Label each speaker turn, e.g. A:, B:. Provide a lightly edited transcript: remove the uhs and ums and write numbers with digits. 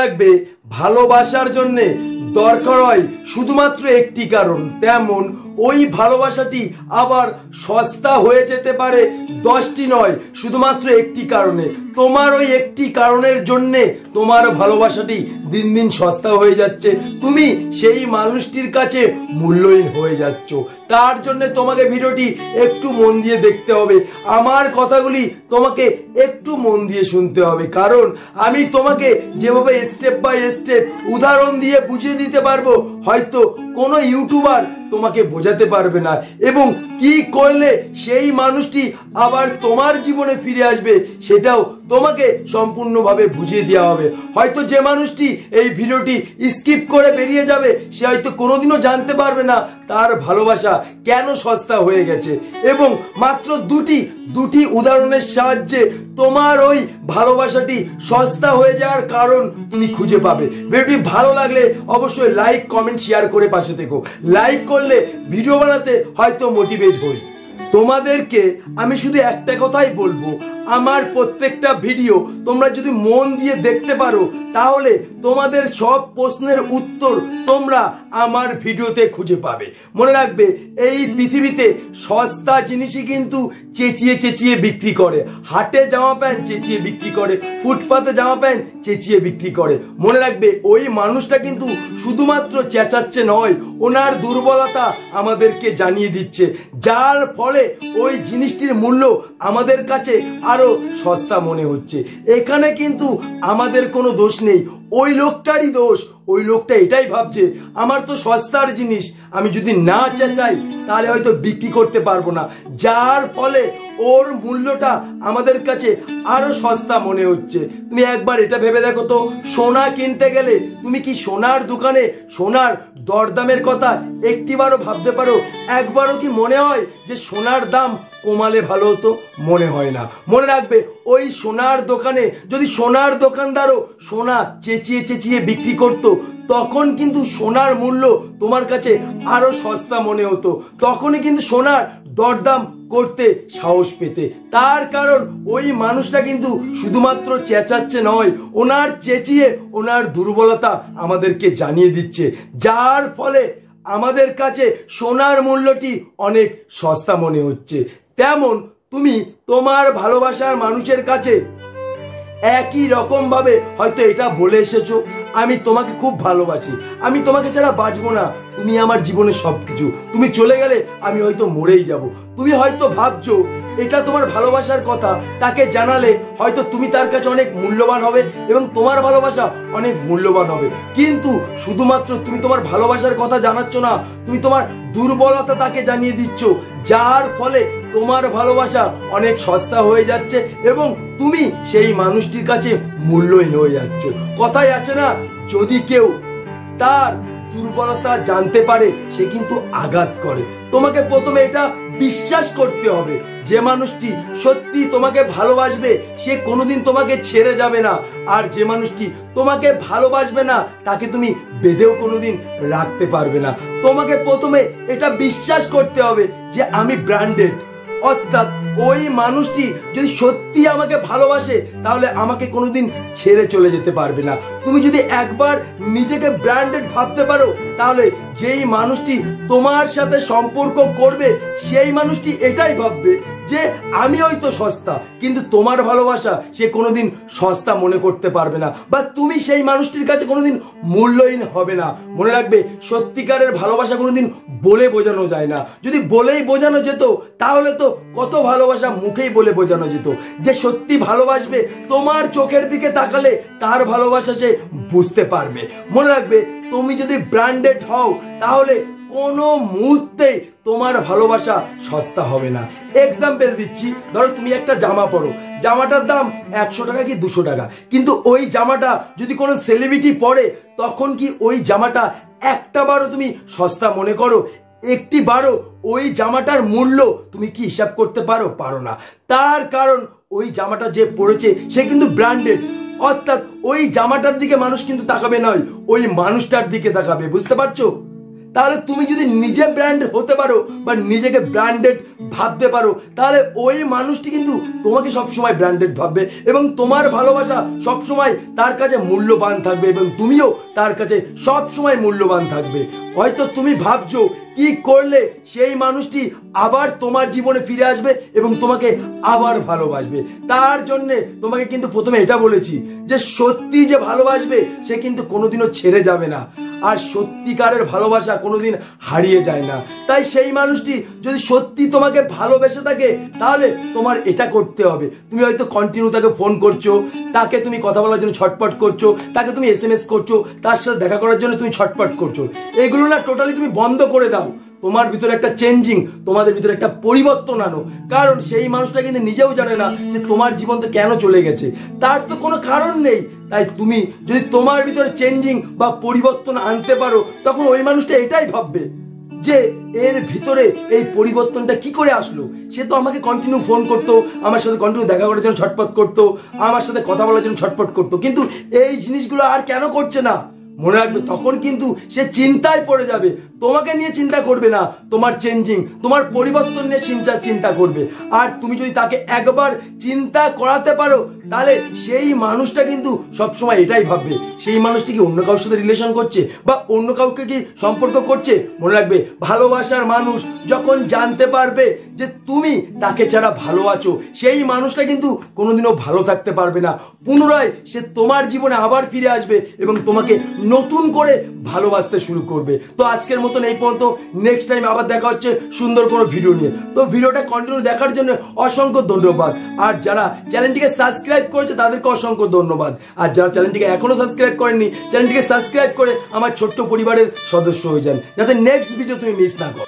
A: রাখবে ভালোবাসার জন্য দরকার হয় শুধুমাত্র একটি কারণ, তেমন ওই ভালোবাসাটি আবার সস্তা হয়ে যেতে পারে 10টি নয়, শুধুমাত্র একটি কারণে। তোমার ওই একটি কারণের জন্যে তোমার ভালোবাসাটি দিন দিন সস্তা হয়ে যাচ্ছে, তুমি সেই মানুষটির কাছে মূল্যহীন হয়ে যাচ্ছ। তার জন্য তোমাকে ভিডিওটি একটু মন দিয়ে দেখতে হবে, আমার কথাগুলি তোমাকে একটু মন দিয়ে শুনতে হবে, কারণ আমি তোমাকে যেভাবে স্টেপ বাই স্টেপ উদাহরণ দিয়ে বুঝিয়ে দিতে পারবো, হয়তো কোনো ইউটিউবার তোমাকে বোঝাতে পারবে না। এবং কি করলে সেই মানুষটি আবার তোমার জীবনে ফিরে আসবে সেটাও তোমাকে সম্পূর্ণভাবে বুঝিয়ে দেওয়া হবে। হয়তো যে মানুষটি এই ভিডিওটি স্কিপ করে বেরিয়ে যাবে সে হয়তো কোনোদিনও জানতে পারবে না তার ভালোবাসা কেন সস্তা হয়ে গেছে, এবং মাত্র দুটি উদাহরণের সাহায্যে তোমার ওই ভালোবাসাটি সস্তা হয়ে যাওয়ার কারণ তুমি খুঁজে পাবে। ভিডিওটি ভালো লাগলে অবশ্যই লাইক কমেন্ট শেয়ার করে পাশে থেকো। লাইক করলে ভিডিও বানাতে হয়তো মোটিভেট হই। তোমাদেরকে আমি শুধু একটা কথাই বলবো, আমার প্রত্যেকটা ভিডিও তোমরা যদি মন দিয়ে দেখতে পারো তাহলে তোমাদের সব প্রশ্নের উত্তর তোমরা আমার ভিডিওতে খুঁজে পাবে। মনে রাখবে, এই পৃথিবীতে সস্তা জিনিসই কিন্তু চেঁচিয়ে চেঁচিয়ে বিক্রি করে। হাটে জামা প্যান্ট চেঁচিয়ে বিক্রি করে, ফুটপাতে জামা প্যান্ট চেঁচিয়ে বিক্রি করে। মনে রাখবে, ওই মানুষটা কিন্তু শুধুমাত্র চেঁচাচ্ছে নয়, ওনার দুর্বলতা আমাদেরকে জানিয়ে দিচ্ছে, যার ফলে ওই জিনিসটির মূল্য আমাদের কাছে আরো সস্তা মনে হচ্ছে। এখানে কিন্তু আমাদের কোনো দোষ নেই, ওই লোকটারই দোষ। ওই লোকটা এটাই ভাবছে আমার তো সস্তার জিনিস, আমি যদি না চেঁচাই তাহলে হয়তো বিক্রি করতে পারবো না, যার ফলে ওর মূল্যটা আমাদের কাছে আরো সস্তা মনে হচ্ছে। তুমি একবার এটা ভেবে দেখো তো, সোনা কিনতে গেলে তুমি কি সোনার দোকানে সোনার দরদামের কথা একটিবারও ভাবতে পারো? একবারও কি মনে হয় যে সোনার দাম কমালে ভালো হতো? মনে হয় না। মনে রাখবে, ওই সোনার দোকানে যদি সোনার দোকানদারও সোনা চেঁচিয়ে চেঁচিয়ে বিক্রি করতো, তখন কিন্তু সোনার মূল্য তোমার কাছে আরো সস্তা মনে হতো, তখনই কিন্তু সোনার দরদাম করতে সাহস পেতে। তার কারণ ওই মানুষটা কিন্তু শুধুমাত্র চেঁচাচ্ছে নয়, ওনার চেঁচিয়ে ওনার দুর্বলতা আমাদেরকে জানিয়ে দিচ্ছে, যার ফলে আমাদের কাছে সোনার মূল্যটি অনেক সস্তা মনে হচ্ছে। তেমন তুমি তোমার ভালোবাসার মানুষের কাছে একই রকম ভাবে হয়তো এটা বলে এসেছো, আমি তোমাকে খুব ভালোবাসি, আমি তোমাকে ছাড়া বাঁচবো না, তুমি আমার জীবনে সবকিছু, তুমি চলে গেলে আমি হয়তো মরেই যাব। তুমি হয়তো ভাবছো এটা তোমার ভালোবাসার কথা, তাকে জানালে হয়তো তুমি তার কাছে অনেক মূল্যবান হবে এবং তোমার ভালোবাসা অনেক মূল্যবান হবে। কিন্তু শুধুমাত্র তুমি তোমার ভালোবাসার কথা জানাচ্ছ না, তুমি তোমার দুর্বলতা তাকে জানিয়ে দিচ্ছ, যার ফলে তোমার ভালোবাসা অনেক সস্তা হয়ে যাচ্ছে এবং তুমি সেই মানুষটির কাছে মূল্যহীন হয়ে যাচ্ছ। কথাই আছে না, যদি কেউ তার দুর্বলতা জানতে পারে সে কিন্তু আঘাত করে। তোমাকে প্রথমে এটা বিশ্বাস করতে হবে, যে মানুষটি সত্যি তোমাকে ভালোবাসবে সে কোনোদিন তোমাকে ছেড়ে যাবে না, আর যে মানুষটি তোমাকে ভালোবাসবে না তাকে তুমি বেঁধেও কোনোদিন রাখতে পারবে না। তোমাকে প্রথমে এটা বিশ্বাস করতে হবে যে আমি ব্র্যান্ডেড, অর্থাৎ ওই মানুষটি যদি সত্যি আমাকে ভালোবাসে তাহলে আমাকে কোনোদিন ছেড়ে চলে যেতে পারবে না। তুমি যদি একবার নিজেকে ব্র্যান্ডেড ভাবতে পারো তাহলে যেই মানুষটি তোমার সাথে সম্পর্ক করবে সেই মানুষটি এটাই ভাববে যে আমি হয়তো সস্তা, কিন্তু তোমার ভালোবাসা সে কোনোদিন সস্তা মনে করতে পারবে না, বা তুমি সেই মানুষটির কাছে কোনোদিন মূল্যহীন হবে না। মনে রাখবে, সত্যিকারের ভালোবাসা কোনোদিন বলে বোঝানো যায় না। যদি বলেই বোঝানো যেত তাহলে তো কত ভালোবাসা মুখেই বলে বোঝানো যেত। যে সত্যি ভালোবাসবে তোমার চোখের দিকে তাকালে তার ভালোবাসা সে বুঝতে পারবে। মনে রাখবে, তুমি যদি ব্র্যান্ডেড হও তাহলে কোনো মুহূর্তেই তোমার ভালোবাসা সস্তা হবে না। এক্সাম্পল দিচ্ছি, ধরো তুমি একটা জামা পরো, জামাটার দাম 100 টাকা কি 200 টাকা, কিন্তু ওই জামাটা যদি কোনো সেলিব্রিটি পরে তখন কি ওই জামাটা একটা বারও তুমি সস্তা মনে করো? একটি বারও ওই জামাটার মূল্য তুমি কি হিসাব করতে পারো? পারো না। তার কারণ ওই জামাটা যে পরেছে সে কিন্তু ব্র্যান্ডেড, অর্থাৎ ওই জামাটার দিকে মানুষ কিন্তু তাকাবে নয়, ওই মানুষটার দিকে তাকাবে। বুঝতে পারছো? তাহলে তুমি যদি নিজে ব্র্যান্ড হতে পারো বা নিজেকে ব্র্যান্ডেড ভাবতে পারো, তাহলে ওই মানুষটি কিন্তু তোমাকে সবসময় ব্র্যান্ডেড ভাববে এবং তোমার ভালোবাসা সবসময় তার কাছে মূল্যবান থাকবে এবং তুমিও তার কাছে সবসময় মূল্যবান থাকবে। হয়তো তুমি ভাবছো কি করলে সেই মানুষটি আবার তোমার জীবনে ফিরে আসবে এবং তোমাকে আবার ভালোবাসবে। তার জন্য তোমাকে কিন্তু প্রথমে এটা বলেছি যে সত্যি যে ভালোবাসবে সে কিন্তু কোনোদিনও ছেড়ে যাবে না, আর সত্যিকারের ভালোবাসা কোনোদিন হারিয়ে যায় না। তাই সেই মানুষটি যদি সত্যি তোমাকে ভালোবেসে থাকে তাহলে তোমার এটা করতে হবে। তুমি হয়তো কন্টিনিউ তাকে ফোন করছো, তাকে তুমি কথা বলার জন্য ছটপট করছো, তাকে তুমি SMS করছো, তার সাথে দেখা করার জন্য তুমি ছটপট করছো। এগুলো না টোটালি তুমি বন্ধ করে দাও। তোমার ভিতরে একটা চেঞ্জিং, তোমাদের ভিতরে একটা পরিবর্তন আনো। কারণ সেই মানুষটা কিন্তু নিজেও জানে না যে তোমার জীবন তো কেন চলে গেছে, তার তো কোনো কারণ নেই। তাই তুমি যদি তোমার ভিতরে চেঞ্জিং বা পরিবর্তন আনতে পারো, তখন ওই মানুষটা এটাই ভাববে যে এর ভিতরে এই পরিবর্তনটা কি করে আসলো। সে তো আমাকে কন্টিনিউ ফোন করতো, আমার সাথে কন্টিনিউ দেখা করার জন্য ছটপট করতো, আমার সাথে কথা বলার জন্য ছটপট করতো, কিন্তু এই জিনিসগুলো আর কেন করছে না? মনে রাখবে তখন কিন্তু সে চিন্তায় পড়ে যাবে, তোমাকে নিয়ে চিন্তা করবে না, তোমার চেঞ্জিং, তোমার পরিবর্তন নিয়ে চিন্তা করবে। আর তুমি যদি তাকে একবার চিন্তা করাতে পারো, তাহলে সেই মানুষটা কিন্তু সবসময় এটাই ভাববে সেই মানুষটি কি অন্য কারোর সাথে রিলেশন করছে বা অন্য কাউকে কি সম্পর্ক করছে। মনে রাখবে ভালোবাসার মানুষ যখন জানতে পারবে যে তুমি তাকে ছাড়া ভালো আছো, সেই মানুষটা কিন্তু কোনোদিনও ভালো থাকতে পারবে না। পুনরায় সে তোমার জীবনে আবার ফিরে আসবে এবং তোমাকে নতুন করে ভালোবাসতে শুরু করবে। তো আজকের মতন এই পর্যন্ত, নেক্সট টাইম আবার দেখা হচ্ছে সুন্দর কোনো ভিডিও নিয়ে। তো ভিডিওটা কন্টিনিউ দেখার জন্য অসংখ্য ধন্যবাদ। আর যারা চ্যানেলটিকে সাবস্ক্রাইব করেছে তাদেরকে অসংখ্য ধন্যবাদ। আর যারা চ্যানেলটিকে এখনো সাবস্ক্রাইব করেননি, চ্যানেলটিকে সাবস্ক্রাইব করে আমার ছোট্ট পরিবারের সদস্য হয়ে যান, যাতে নেক্সট ভিডিও তুমি মিস না করো।